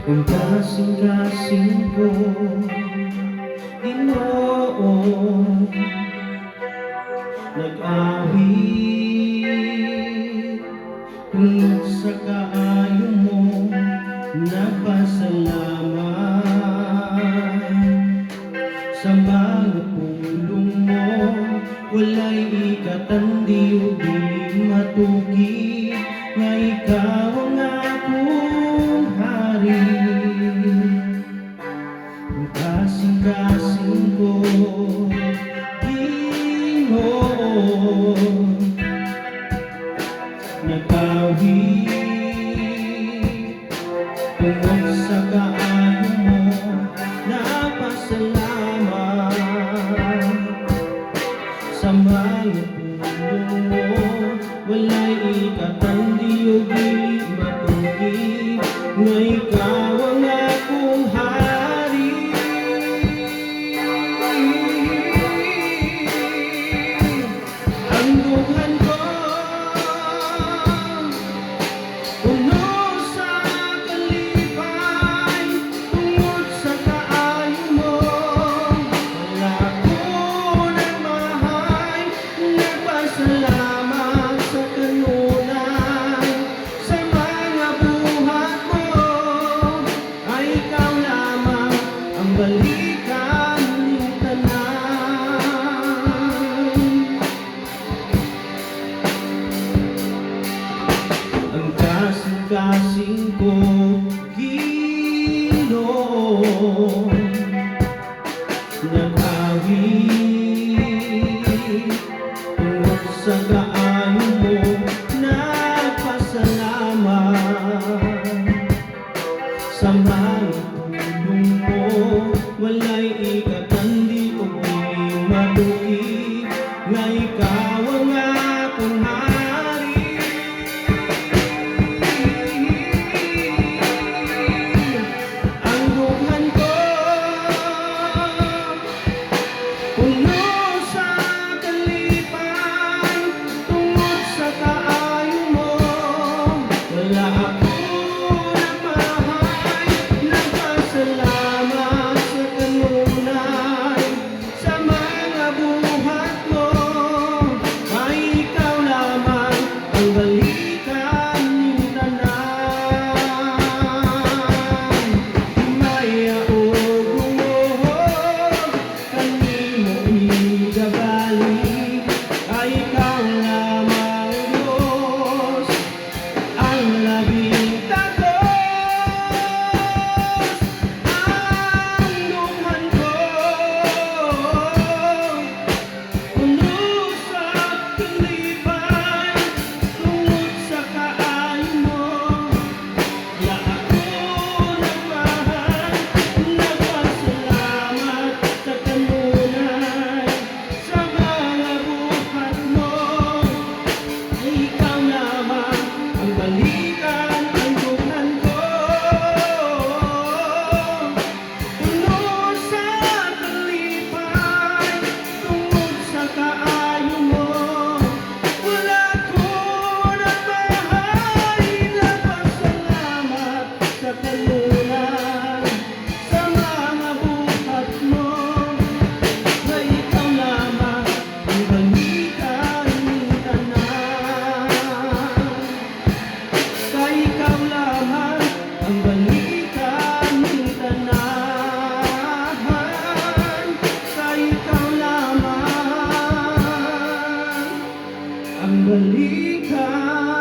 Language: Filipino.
Ang kasing-kasing ko, Ginoo, nag-awit tungod sa kaayo mo, nagpasalamat sa mga pulong mo. Walay ikatandi o diling matuki, nga ikaw ang akong hari. Ang kasing-kasing ko, Ginoo, nag-awit tungod sa kaayo mo, nagpasalamat sa mga pulong mo. Walay ikatandi o dili matuki, nga ikaw ang akong hari. Ang duhan ko puno sa kalipay, tungod sa kaayo mo. Wala ko nang mahay, nagpasalamat sa kanunay. Sa mga buhat mo ay ikaw lamang ang balikan ng tanan. Ang kasing-kasing ko, Ginoo, nag-awit tungod sa kaayo mo, nagpasalamat sa mga pulong mo. Walay ikatandi o di maduki, nga ikaw ang akong hari. Ang duhan ko puno sa kalipay, tungod sa kaayo mo. Wala ako nang mahay, nagpasalamat sa kanunay. Sa mga buhat mo ay ikaw lamang ang balikan ng tanan. Maya o gumuhog, kanimo igabalik, ay ikaw lamang Diyos, ang labing takos. Ang duman ko puno sa kalipay, tungod sa kaayo mo. Wala ako nang mahal, nagpasalamat sa kanunay. Sa mga buhat mo ay ikaw lamang ang balikan. Ang duman ko puno sa kalipay, tungod sa kaayo mo. Wala ko nang mahay, nagpasalamat sa kanunay. Sa mga buhat mo na ikaw lamang ang balikan ng tanan. Sa ikaw lamang ang balikan ng tanan. Sa ikaw lamang ang balikan